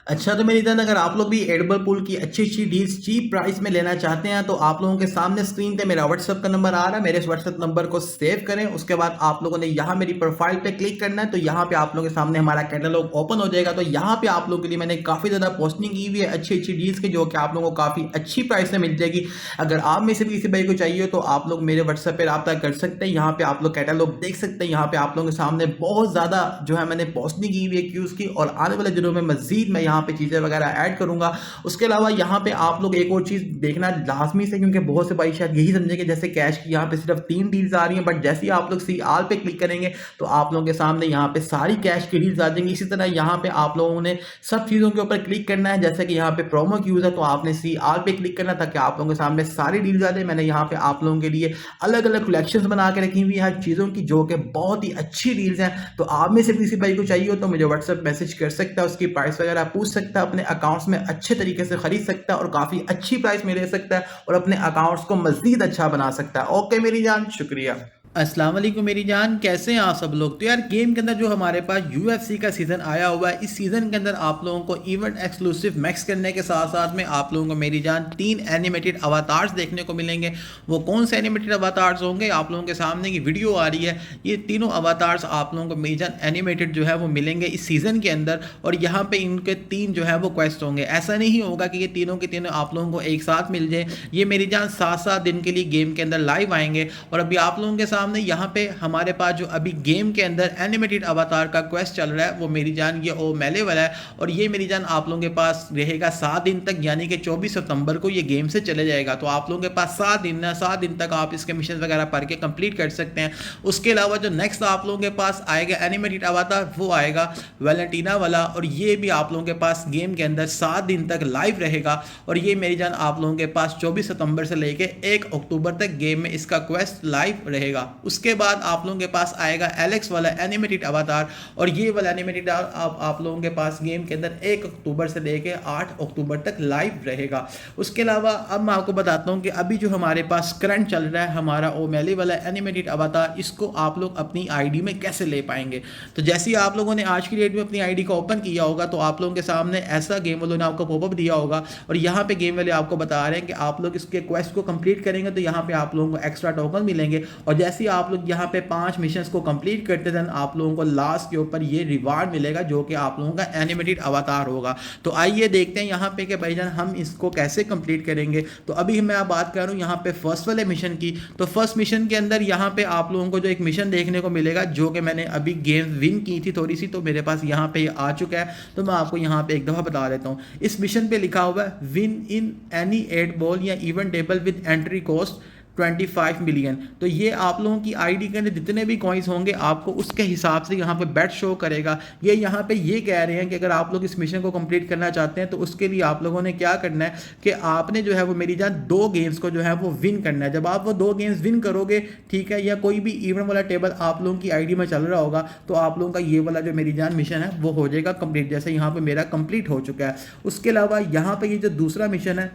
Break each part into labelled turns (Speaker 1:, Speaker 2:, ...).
Speaker 1: अच्छा तो मेरी जान, अगर आप लोग भी एडिबल पूल की अच्छी अच्छी डील्स चीप प्राइस में लेना चाहते हैं तो आप लोगों के सामने स्क्रीन पे मेरा व्हाट्सअप का नंबर आ रहा है। मेरे इस व्हाट्सअप नंबर को सेव करें, उसके बाद आप लोगों ने यहाँ मेरी प्रोफाइल पे क्लिक करना है, तो यहाँ पे आप लोगों के सामने हमारा कैटलॉग ओपन हो जाएगा। तो यहाँ पे आप लोगों के लिए मैंने काफ़ी ज़्यादा पोस्टिंग की हुई है अच्छी अच्छी डील्स की, जो कि आप लोगों को काफ़ी अच्छी प्राइस में मिल जाएगी। अगर आप में से भी किसी भाई को चाहिए तो आप लोग मेरे व्हाट्सएप पे रब्ता कर सकते हैं। यहाँ पे आप लोग कैटलॉग देख सकते हैं। यहाँ पे आप लोगों के सामने बहुत ज़्यादा जो है मैंने पोस्टिंग की हुई है क्यूज़ की, और आने वाले दिनों में मजीद मैं यहाँ पे चीज़ें वगैरह ऐड करूंगा। उसके अलावा यहाँ पे आप लोग एक और चीज़ देखना लाजमी से, क्योंकि बहुत से भाई शायद यही समझेंगे जैसे कैश की यहाँ पे सिर्फ 3 डील्स आ रही हैं, बट जैसे ही आप लोग सी आल पे क्लिक करेंगे तो आप लोगों के सामने यहाँ पे सारी कैश की डील्स आ जाएंगी। इसी तरह यहाँ पे आप लोगों ने सब चीज़ों के ऊपर क्लिक करना है, जैसे कि यहाँ पे प्रोमो क्यूज है तो आपने सी आल पे क्लिक करना ताकि आप लोगों के सामने सारी डील्स आ जाए। मैंने यहाँ पे आप लोगों के लिए अलग अलग कलेक्शंस बना के रखी हुई है चीज़ों की, जो कि बहुत ही अच्छी डील्स हैं। तो आप में से किसी भाई को चाहिए हो तो मुझे व्हाट्सएप मैसेज कर सकता है, उसकी प्राइस वगैरह पूछ सकता है, अपने अकाउंट्स में अच्छे तरीके से खरीद सकता है और काफ़ी अच्छी प्राइस में ले सकता है और अपने अकाउंट्स को मज़ीद अच्छा बना सकता है। ओके मेरी जान, शुक्रिया।
Speaker 2: अस्सलाम वालेकुम मेरी जान, कैसे हैं आप सब लोग। तो यार गेम के अंदर जो हमारे पास UFC का सीज़न आया हुआ है, इस सीज़न के अंदर आप लोगों को इवेंट एक्सक्लूसिव मैक्स करने के साथ साथ में आप लोगों को मेरी जान 3 एनिमेटेड अवतार्स देखने को मिलेंगे। वो कौन से एनिमेटेड अवतार्स होंगे, आप लोगों के सामने की वीडियो आ रही है। ये तीनों अवतार्स आप लोगों को मेरी जान एनिमेटेड जो है वो मिलेंगे इस सीज़न के अंदर, और यहाँ पे इनके 3 जो है वो क्वेस्ट होंगे। ऐसा नहीं होगा कि ये तीनों के तीनों आप लोगों को एक साथ मिल जाए। ये मेरी जान 7-7 दिन के लिए गेम के अंदर लाइव आएंगे। और अभी आप लोगों के सामने यहाँ पे हमारे पास जो अभी गेम के अंदर एनिमेटेड अवतार का क्वेस्ट चल रहा है, वो मेरी जान ये ओ मेले वाला है, और ये मेरी जान आप लोगों के पास रहेगा 7 दिन तक, यानी कि 24 सितंबर को ये गेम से चले जाएगा। तो आप लोगों के पास 7 दिन है, 7 दिन तक आप इसके मिशन वगैरह पढ़ के कंप्लीट कर सकते हैं। उसके अलावा जो नेक्स्ट आप लोगों के पास आएगा एनिमेटेड अवतार, वो आएगा वैलेंटीना वाला, और ये भी आप लोगों के पास गेम के अंदर 7 दिन तक लाइव रहेगा। और ये मेरी जान आप लोगों के पास 24 सितंबर से लेके 1 अक्टूबर तक गेम में इसका क्वेस्ट लाइव रहेगा। उसके बाद आप लोगों के पास आएगा एलेक्स वाला एनिमेटेड अवतार, और ये वाला एनिमेटेड आप लोगों के पास गेम के अंदर 1 अक्टूबर से लेके 8 अक्टूबर तक लाइव रहेगा। उसके अलावा अब मैं आपको बताता हूँ कि अभी जो हमारे पास करंट चल रहा है हमारा ओमेली वाला एनिमेटेड अवतार, इसको आप लोग अपनी आईडी में कैसे ले पाएंगे। तो जैसे ही आप लोगों ने आज की डेट में अपनी आईडी को ओपन किया होगा तो आप लोगों के सामने ऐसा गेम वालों ने आपको पॉपअप दिया होगा, और यहाँ पे गेम वाले आपको बता रहे हैं कि आप लोग इसके क्वेस्ट को कंप्लीट करेंगे तो यहाँ पे आप लोगों को एक्स्ट्रा टोकन मिलेंगे। और जैसे ही आप लोग यहाँ पे 5 मिशंस को कंप्लीट करते हैं आप लोगों को लास्ट के ऊपर ये रिवार्ड मिलेगा, जो कि आप लोगों का एनिमेटेड अवतार होगा। तो आइए देखते हैं यहाँ पे कि भाईजान हम इसको कैसे कंप्लीट करेंगे। तो अभी मैं बात कर रहा हूँ यहाँ पे फर्स्ट वाले मिशन की। तो फर्स्ट मिशन के अंदर यहाँ पे आप लोगों को जो एक मिशन देखने को मिलेगा, जो कि मैंने अभी गेम विन की थी थोड़ी सी, तो मेरे पास यहाँ पे आ चुका है। तो मैं आपको यहाँ पे एक दफ़ा बता देता हूँ। इस मिशन पे लिखा हुआ है विन इन एनी 8 बॉल या event table with entry cost 25 million. तो ये आप लोगों की आईडी के अंदर जितने भी कॉइन्स होंगे आपको उसके हिसाब से यहाँ पे बेट शो करेगा। ये यहाँ पे ये कह रहे हैं कि अगर आप लोग इस मिशन को कंप्लीट करना चाहते हैं तो उसके लिए आप लोगों ने क्या करना है कि आपने जो है वो मेरी जान 2 गेम्स को जो है वो विन करना है। जब आप वो 2 गेम्स विन करोगे, ठीक है, या कोई भी इवेंट वाला टेबल आप लोगों की आईडी में चल रहा होगा, तो आप लोगों का ये वाला जो मेरी जान मिशन है वो हो जाएगा कंप्लीट, जैसे यहाँ पे मेरा कंप्लीट हो चुका है। उसके अलावा यहाँ पे ये जो दूसरा मिशन है,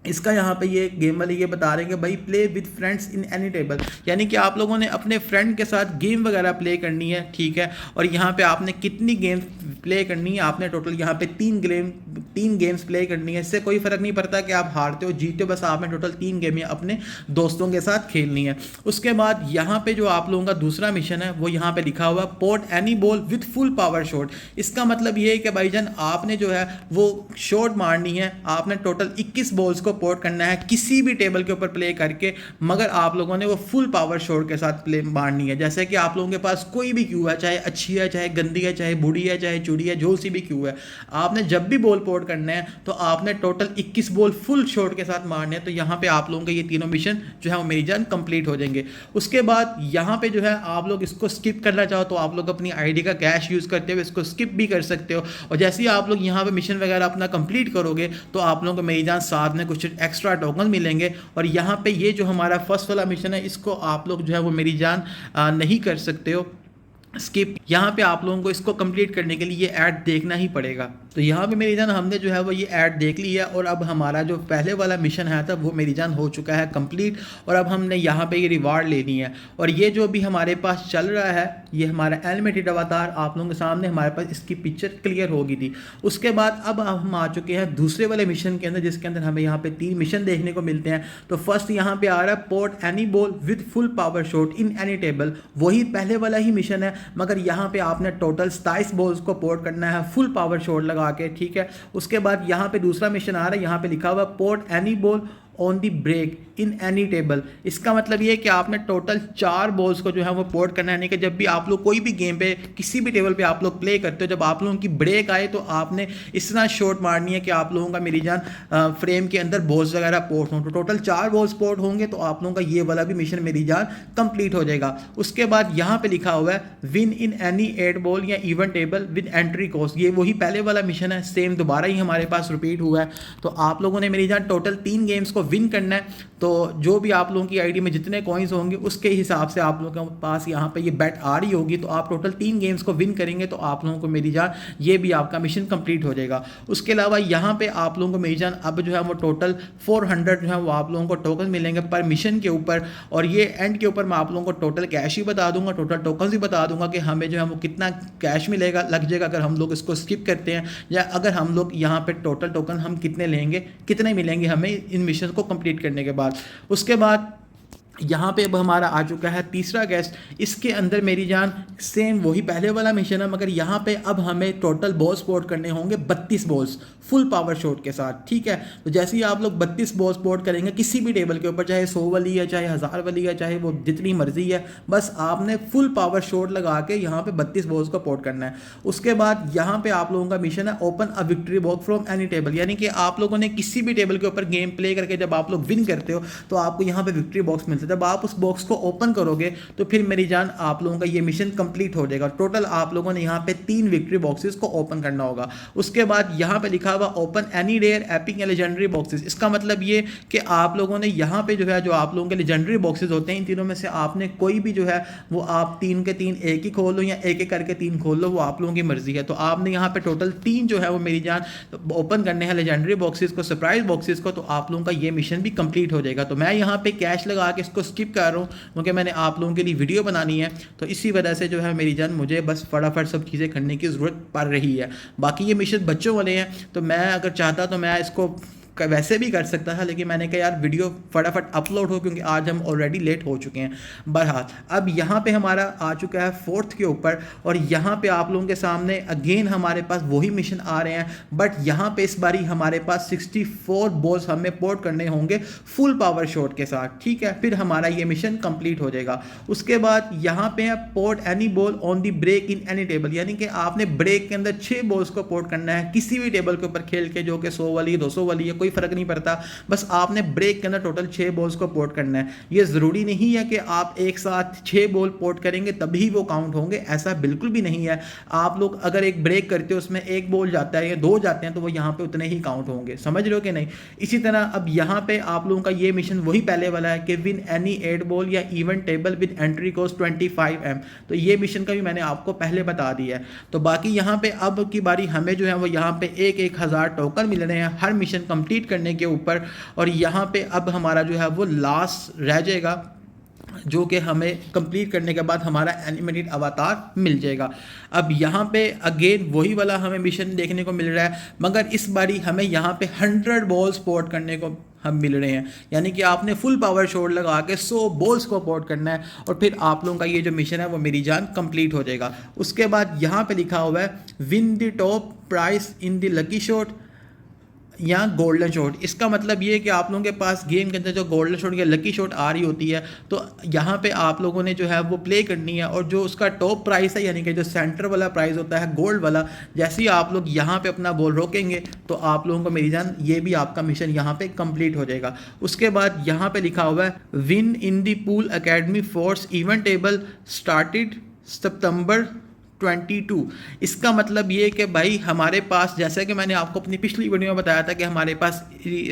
Speaker 2: इसका यहाँ पे ये गेम वाले ये बता रहे हैं कि भाई play with friends in any table, यानी कि आप लोगों ने अपने फ्रेंड के साथ गेम वगैरह प्ले करनी है, ठीक है। और यहाँ पे आपने कितनी गेम्स प्ले करनी है, आपने टोटल यहाँ पे 3 गेम्स प्ले करनी है। इससे कोई फ़र्क नहीं पड़ता कि आप हारते हो जीते हो, बस आपने टोटल 3 गेमें अपने दोस्तों के साथ खेलनी है। उसके बाद यहाँ पे जो आप लोगों का दूसरा मिशन है वो यहाँ पे लिखा हुआ pot any ball with full power shot. इसका मतलब ये है कि भाईजान आपने जो है वो शॉट मारनी है, आपने टोटल 21 बॉल्स को पोर्ट करना है किसी भी टेबल के ऊपर प्ले करके, मगर आप लोगों ने वो फुल पावर शॉट के साथ प्ले मारनी है। जैसे कि आप लोगों के पास कोई भी क्यू है, चाहे अच्छी है, चाहे गंदी है, चाहे बूढ़ी है, चाहे चूड़ी है, जो सी भी क्यू है, आपने जब भी बॉल पोर्ट करना है तो आपने टोटल 21 बॉल फुल शॉट के साथ मारने हैं। तो यहाँ पे आप लोगों के ये तीनों मिशन जो है वो मेरी जान कंप्लीट हो जाएंगे। उसके बाद यहाँ पे जो है आप लोग इसको स्किप करना चाहो तो आप लोग अपनी आईडी का कैश यूज़ करते हुए इसको स्किप भी कर सकते हो। और जैसे ही आप लोग यहाँ पे मिशन वगैरह अपना कंप्लीट करोगे तो आप लोगों को मेरी जान साथ में कुछ एक्स्ट्रा टोकन मिलेंगे। और यहाँ पे ये जो हमारा फर्स्ट वाला मिशन है, इसको आप लोग जो है वो मेरी जान नहीं कर सकते हो, स्किप, यहाँ पे आप लोगों को इसको कंप्लीट करने के लिए ये ऐड देखना ही पड़ेगा। तो यहाँ पे मेरी जान हमने जो है वो ये ऐड देख ली है और अब हमारा जो पहले वाला मिशन है था वो मेरी जान हो चुका है कंप्लीट और अब हमने यहाँ पे ये रिवार्ड लेनी है। और ये जो भी हमारे पास चल रहा है ये हमारा एनिमेटेड अवतार आप लोगों के सामने हमारे पास इसकी पिक्चर क्लियर हो गई थी। उसके बाद अब हम आ चुके हैं दूसरे वाले मिशन के अंदर जिसके अंदर हमें यहाँ पे 3 मिशन देखने को मिलते हैं। तो फर्स्ट यहाँ पे आ रहा है pot any ball with full power shot in any table, वही पहले वाला ही मिशन है मगर यहाँ पे आपने टोटल 27 बॉल्स को पोर्ट करना है फुल पावर शॉट लगा के, ठीक है। उसके बाद यहाँ पे दूसरा मिशन आ रहा है, यहाँ पे लिखा हुआ pot any ball on the break in any table. इसका मतलब ये है कि आपने टोटल 4 बॉल्स को जो है वो पोर्ट करना है। नहीं कि जब भी आप लोग कोई भी गेम पे किसी भी टेबल पे आप लोग प्ले करते हो, जब आप लोगों की ब्रेक आए तो आपने इस तरह शॉट मारनी है कि आप लोगों का मेरी जान फ्रेम के अंदर बॉल्स वगैरह पोर्ट हों। तो टोटल 4 बॉल्स पोर्ट होंगे तो आप लोगों का ये वाला भी मिशन मेरी जान कंप्लीट हो जाएगा। उसके बाद यहाँ पे लिखा हुआ है विन इन एनी 8 बॉल या even table with entry cost, ये वही पहले वाला मिशन है, सेम दोबारा ही हमारे पास रिपीट हुआ है। तो आप लोगों ने मेरी जान टोटल 3 गेम्स को विन करना है। तो जो भी आप लोगों की आईडी में जितने कॉइन्स होंगे उसके हिसाब से आप लोगों के पास यहाँ पे ये बेट आ रही होगी। तो आप टोटल 3 गेम्स को विन करेंगे तो आप लोगों को मेरी जान ये भी आपका मिशन कंप्लीट हो जाएगा। उसके अलावा यहाँ पे आप लोगों को मेरी जान अब जो है वो टोटल 400 जो है वो आप लोगों को टोकन मिलेंगे पर मिशन के ऊपर। और ये एंड के ऊपर मैं आप लोगों को टोटल कैश ही बता दूंगा, टोटल टोकन भी बता दूंगा कि हमें जो है वो कितना कैश मिलेगा लग जाएगा अगर हम लोग इसको स्किप करते हैं, या अगर हम लोग यहाँ पे टोटल टोकन हम कितने लेंगे, कितने मिलेंगे हमें इन मिशन को कंप्लीट करने के बाद। उसके बाद यहाँ पे अब हमारा आ चुका है तीसरा गेस्ट। इसके अंदर मेरी जान सेम वही पहले वाला मिशन है मगर यहाँ पे अब हमें टोटल बॉल्स पोर्ट करने होंगे 32 बॉल्स फुल पावर शॉट के साथ, ठीक है। तो जैसे ही आप लोग 32 बॉल्स पोर्ट करेंगे किसी भी टेबल के ऊपर, चाहे 100 वाली है, चाहे 1000 वाली है, चाहे वो जितनी मर्जी है, बस आपने फुल पावर शॉट लगा के यहाँ पे 32 बॉल्स को पोर्ट करना है। उसके बाद यहाँ पे आप लोगों का मिशन है open a victory box from any table, यानी कि आप लोगों ने किसी भी टेबल के ऊपर गेम प्ले करके जब आप लोग विन करते हो तो आपको यहाँ पे विक्ट्री बॉक्स मिलता है। जब आप उस बॉक्स को ओपन करोगे तो फिर मेरी जान आप लोगों का ये मिशन कंप्लीट हो जाएगा। टोटल आप लोगों ने यहाँ पे 3 विक्ट्री बॉक्सेस को ओपन करना होगा। उसके बाद यहाँ पे लिखा हुआ ओपन एनी रेयर एपिक या लेजेंडरी बॉक्सेस। इसका मतलब ये कि आप लोगों ने यहाँ पे जो है जो आप लोगों के लेजेंडरी बॉक्सेस होते हैं इन तीनों में से आपने कोई भी जो है वो आप 3 के 3 एक ही खोल लो या एक एक करके 3 खोल लो, वो आप लोगों की मर्जी है। तो आपने यहाँ पे टोटल 3 जो है वो मेरी जान ओपन करने हैं लेजेंडरी बॉक्सेस को, सरप्राइज बॉक्सेस को। तो आप लोगों का ये मिशन भी कंप्लीट हो जाएगा। तो मैं यहाँ पे कैश लगा के इसको स्किप कर रहा हूँ क्योंकि मैंने आप लोगों के लिए वीडियो बनानी है। तो इसी वजह से जो है मेरी जान मुझे बस फटाफट सब चीज़ें करने की ज़रूरत पड़ रही है। बाकी ये मिशन बच्चों वाले हैं तो मैं अगर चाहता तो मैं इसको वैसे भी कर सकता था, लेकिन मैंने कहा यार वीडियो फटाफट अपलोड हो क्योंकि आज हम ऑलरेडी लेट हो चुके हैं। बहरहाल अब यहाँ पे हमारा आ चुका है 4th के ऊपर और यहाँ पे आप लोगों के सामने अगेन हमारे पास वही मिशन आ रहे हैं बट यहाँ पे इस बारी हमारे पास 64 बॉल्स हमें पोर्ट करने होंगे फुल पावर शॉट के साथ, ठीक है। फिर हमारा ये मिशन कंप्लीट हो जाएगा। उसके बाद यहाँ पे है pot any ball on the break in any table, यानी कि आपने ब्रेक के अंदर 6 बॉल्स को पोर्ट करना है किसी भी टेबल के ऊपर खेल के, जो कि 100 वाली 200 वाली है, कोई फर्क नहीं पड़ता। बस आपने ब्रेक के अंदर टोटल 6 बॉल्स को पोर्ट करना है। ये जरूरी नहीं है कि आप एक साथ 6 बॉल पोर्ट करेंगे तभी वो काउंट होंगे, ऐसा बिल्कुल भी नहीं है। आप लोग अगर एक ब्रेक करते हो उसमें 1 बॉल जाता है या 2 जाते हैं तो वो यहाँ पे उतने ही काउंट होंगे, समझ रहे हो कि नहीं। इसी तरह अब यहाँ पे आप लोगों का ये मिशन वही पहले वाला है कि विन एनी 8 बॉल या even table with entry cost 25M। तो ये मिशन का भी मैंने आपको पहले बता दिया है। तो बाकी यहाँ पे अब की बारी हमें जो है वो यहाँ पे 1,000 टोकन मिल रहे हैं हर मिशन कंप्लीट करने के ऊपर। और यहाँ पे अब हमारा जो है वो लास्ट रह जाएगा जो कि हमें कंप्लीट करने के बाद हमारा एनिमेटेड अवतार मिल जाएगा। अब यहाँ पे अगेन वही वाला हमें मिशन देखने को मिल रहा है मगर इस बारी हमें यहाँ पे 100 बॉल्स पोर्ट करने को हम मिल रहे हैं, यानी कि आपने फुल पावर शॉट लगा के 100 बॉल्स को पोर्ट करना है और फिर आप लोगों का ये जो मिशन है वो मेरी जान कंप्लीट हो जाएगा। उसके बाद यहाँ पे लिखा हुआ है win the top price in the lucky shot या गोल्डन शॉट। इसका मतलब ये है कि आप लोगों के पास गेम के अंदर जो गोल्डन शॉट या लकी शॉट आ रही होती है तो यहाँ पे आप लोगों ने जो है वो प्ले करनी है और जो उसका टॉप प्राइस है यानी कि जो सेंटर वाला प्राइस होता है गोल्ड वाला, जैसे ही आप लोग यहाँ पे अपना बॉल रोकेंगे तो आप लोगों को मेरी जान ये भी आपका मिशन यहाँ पे कंप्लीट हो जाएगा। उसके बाद यहाँ पे लिखा हुआ है win in the pool academy force event table started September 22। इसका मतलब ये कि भाई हमारे पास, जैसे कि मैंने आपको अपनी पिछली वीडियो में बताया था कि हमारे पास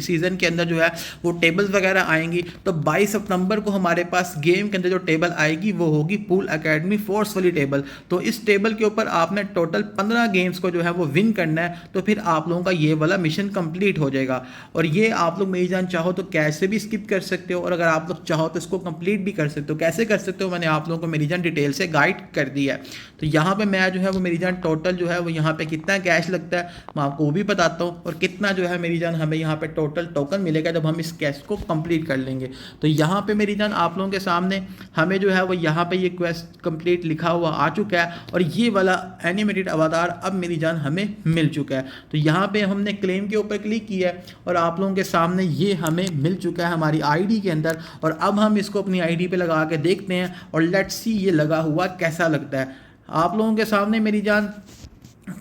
Speaker 2: सीज़न के अंदर जो है वो टेबल्स वगैरह आएंगी, तो 22 सितंबर को हमारे पास गेम के अंदर जो टेबल आएगी वो होगी पूल एकेडमी फोर्स वाली टेबल। तो इस टेबल के ऊपर आपने टोटल 15 गेम्स को जो है वो विन करना है, तो फिर आप लोगों का ये वाला मिशन कंप्लीट हो जाएगा। और ये आप लोग मेरी जान चाहो तो कैश से भी स्किप कर सकते हो, और अगर आप लोग चाहो तो इसको कंप्लीट भी कर सकते हो। कैसे कर सकते हो मैंने आप लोगों को मेरी जान डिटेल से गाइड कर दिया है। तो यहाँ पे मैं जो है वो मेरी जान टोटल जो है वो यहाँ पे कितना कैश लगता है मैं आपको वो भी बताता हूँ, और कितना जो है मेरी जान हमें यहाँ पे टोटल टोकन मिलेगा जब हम इस कैश को कंप्लीट कर लेंगे। तो यहाँ पे मेरी जान आप लोगों के सामने हमें जो है वो यहाँ पे ये क्वेस्ट कंप्लीट लिखा हुआ आ चुका है, और ये वाला एनिमेटेड अवतार अब मेरी जान हमें मिल चुका है। तो यहाँ पे हमने क्लेम के ऊपर क्लिक किया है और आप लोगों के सामने ये हमें मिल चुका है हमारी आईडी के अंदर। और अब हम इसको अपनी आईडी पे लगा के देखते हैं और लेट्स सी ये लगा हुआ कैसा लगता है। आप लोगों के सामने मेरी जान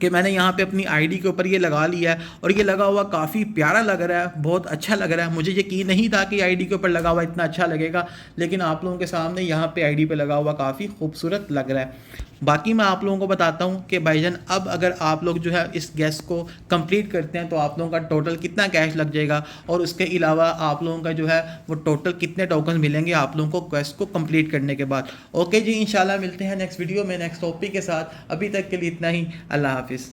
Speaker 2: कि मैंने यहाँ पे अपनी आईडी के ऊपर ये लगा लिया है, और ये लगा हुआ काफ़ी प्यारा लग रहा है, बहुत अच्छा लग रहा है। मुझे यकीन नहीं था कि आईडी के ऊपर लगा हुआ इतना अच्छा लगेगा, लेकिन आप लोगों के सामने यहाँ पे आईडी पे लगा हुआ काफ़ी खूबसूरत लग रहा है। बाकी मैं आप लोगों को बताता हूँ कि भाईजान अब अगर आप लोग जो है इस गैस को कंप्लीट करते हैं तो आप लोगों का टोटल कितना कैश लग जाएगा, और उसके अलावा आप लोगों का जो है वो टोटल कितने टोकन मिलेंगे आप लोगों को क्वेस्ट को कंप्लीट करने के बाद। ओके जी, इंशाल्लाह मिलते हैं नेक्स्ट वीडियो में नेक्स्ट टॉपिक के साथ। अभी तक के लिए इतना ही, अल्लाह हाफिज़।